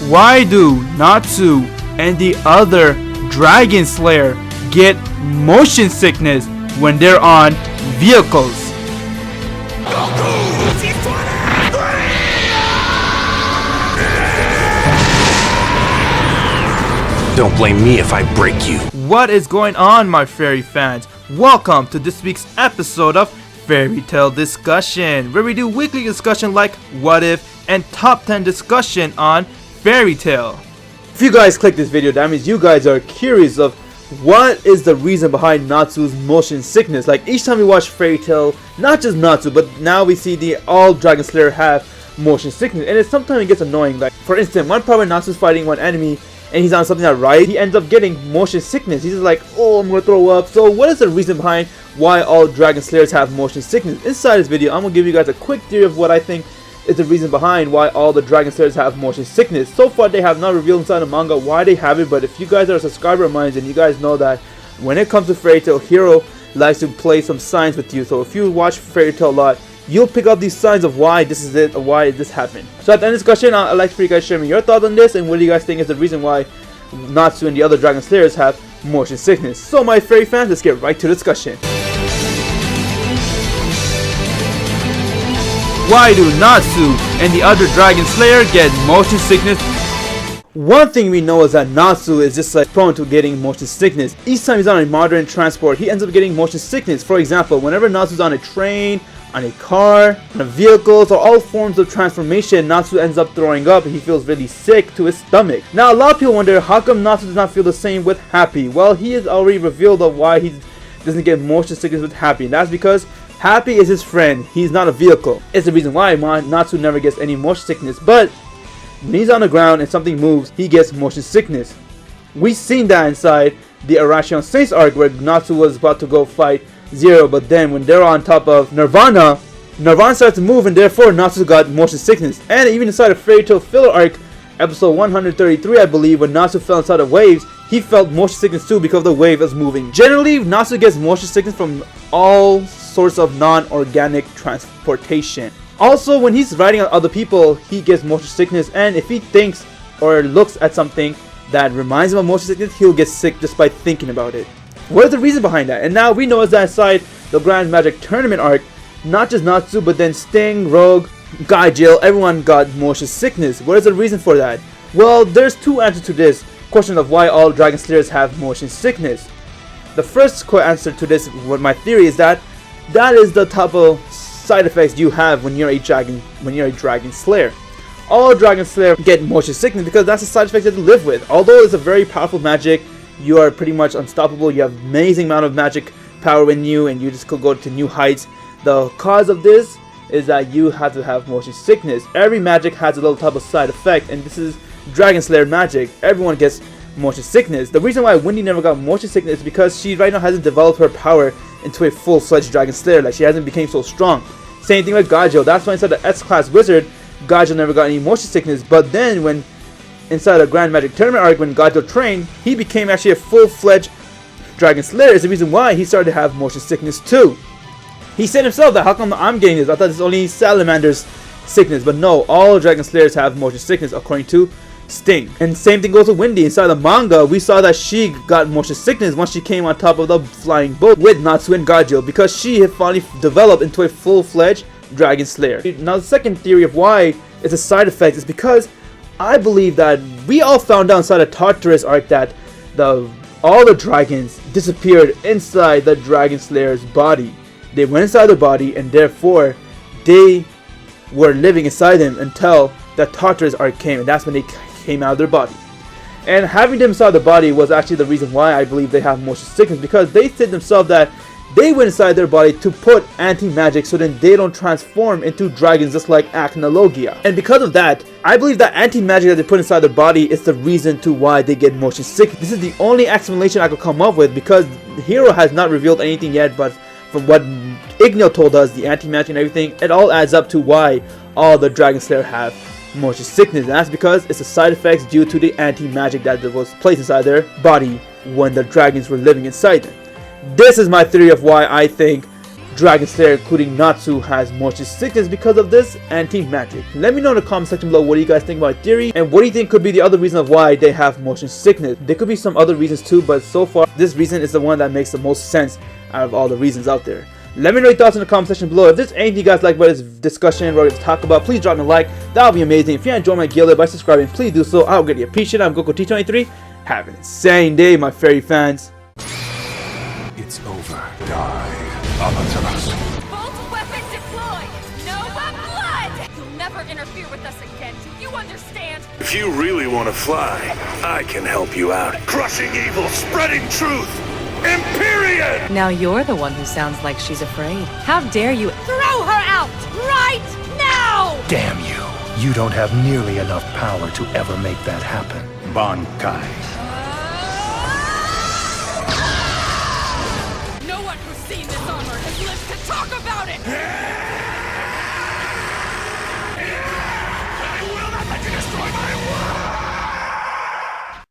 Why do Natsu and the other Dragon Slayer get motion sickness when they're on vehicles? Don't blame me if I break you. What is going on, my fairy fans? Welcome to this week's episode of Fairy Tale Discussion, where we do weekly discussion like What If and Top 10 discussion on Fairy Tale. If you guys click this video, that means you guys are curious of what is the reason behind Natsu's motion sickness. Like each time we watch Fairy Tale, not just Natsu, but now we see the all Dragon Slayer have motion sickness, and sometimes it gets annoying. Like for instance, one part when Natsu's fighting one enemy and he's on something that right, he ends up getting motion sickness. He's just like, oh, I'm gonna throw up. So what is the reason behind why all Dragon Slayers have motion sickness? Inside this video, I'm gonna give you guys a quick theory of what I think is the reason behind why all the Dragon Slayers have motion sickness. So far, they have not revealed inside the manga why they have it, but if you guys are a subscriber of mine, then you guys know that when it comes to Fairy Tale, Hero likes to play some signs with you. So if you watch Fairy Tale a lot, you'll pick up these signs of why this is it, or why this happened. So at the end of the discussion, I'd like for you guys to share me your thoughts on this, and what do you guys think is the reason why Natsu and the other Dragon Slayers have motion sickness. So my fairy fans, let's get right to the discussion. Why do Natsu and the other Dragon Slayer get motion sickness? One thing we know is that Natsu is just like prone to getting motion sickness. Each time he's on a modern transport, he ends up getting motion sickness. For example, whenever Natsu's on a train, on a car, on a vehicle, so all forms of transformation, Natsu ends up throwing up and he feels really sick to his stomach. Now a lot of people wonder, how come Natsu does not feel the same with Happy? Well, he has already revealed of why he doesn't get motion sickness with Happy, and that's because Happy is his friend. He's not a vehicle. It's the reason why Natsu never gets any motion sickness, but when he's on the ground and something moves, he gets motion sickness. We've seen that inside the Arashiyon Saints arc where Natsu was about to go fight Zero, but then when they're on top of Nirvana starts to move, and therefore Natsu got motion sickness. And even inside of Fairy Tale filler arc, episode 133, I believe, when Natsu fell inside of waves, he felt motion sickness too because the wave is moving. Generally, Natsu gets motion sickness from all sorts of non-organic transportation. Also, when he's riding on other people, he gets motion sickness, and if he thinks or looks at something that reminds him of motion sickness, he'll get sick just by thinking about it. What is the reason behind that? And now we know is that inside the Grand Magic Tournament arc, not just Natsu, but then Sting, Rogue, Gaijil, everyone got motion sickness. What is the reason for that? Well, there's two answers to this question of why all Dragon Slayers have motion sickness. The first answer to this, what my theory is that is the type of side effects you have when you're a Dragon Slayer. All Dragon Slayers get motion sickness because that's the side effects that they live with. Although it's a very powerful magic, you are pretty much unstoppable. You have amazing amount of magic power in you, and you just could go to new heights. The cause of this is that you have to have motion sickness. Every magic has a little type of side effect, and this is Dragon Slayer magic. Everyone gets motion sickness. The reason why Wendy never got motion sickness is because she right now hasn't developed her power into a full-fledged Dragon Slayer. Like, she hasn't become so strong. Same thing with Gaijil. That's why inside the S-Class Wizard, Gaijil never got any motion sickness. But then when inside the Grand Magic Tournament arc, when Gaijil trained, he became actually a full-fledged Dragon Slayer. Is the reason why he started to have motion sickness too. He said himself that how come I'm getting this? I thought it's only Salamander's sickness, but no, all Dragon Slayers have motion sickness according to Sting. And same thing goes with Wendy. Inside the manga, we saw that she got motion sickness once she came on top of the flying boat with Natsu and Gaijil, because she had finally developed into a full-fledged Dragon Slayer. Now the second theory of why it's a side effect is because I believe that we all found out inside the Tartarus arc that all the dragons disappeared inside the Dragon Slayer's body. They went inside the body, and therefore they were living inside them until the Tartarus arc came, and that's when they came out of their body. And having them inside the body was actually the reason why I believe they have motion sickness, because they said themselves that they went inside their body to put anti-magic so then they don't transform into dragons just like Acnologia. And because of that, I believe that anti-magic that they put inside their body is the reason to why they get motion sick. This is the only explanation I could come up with, because Hero has not revealed anything yet, but from what Igneo told us, the anti-magic and everything, it all adds up to why all the Dragon Slayer have motion sickness, and that's because it's a side effects due to the anti-magic that was placed inside their body when the dragons were living inside them. This is my theory of why I think Dragon Slayer, including Natsu, has motion sickness because of this anti-magic. Let me know in the comment section below what do you guys think about my theory, and what do you think could be the other reason of why they have motion sickness. There could be some other reasons too, but so far this reason is the one that makes the most sense out of all the reasons out there. Let me know your thoughts in the comment section below. If there's anything you guys like about this discussion or to talk about, please drop me a like. That would be amazing. If you enjoyed my guild by subscribing, please do so. I would greatly appreciate it. I'm Goku T23. Have an insane day, my fairy fans. It's over. Die, Amaterasu. Bolt weapon deployed! No blood! You'll never interfere with us again, do you understand? If you really want to fly, I can help you out. Crushing evil, spreading truth. Empyrean! Now you're the one who sounds like she's afraid. How dare you? Throw her out! Right now! Damn you. You don't have nearly enough power to ever make that happen. Bankai.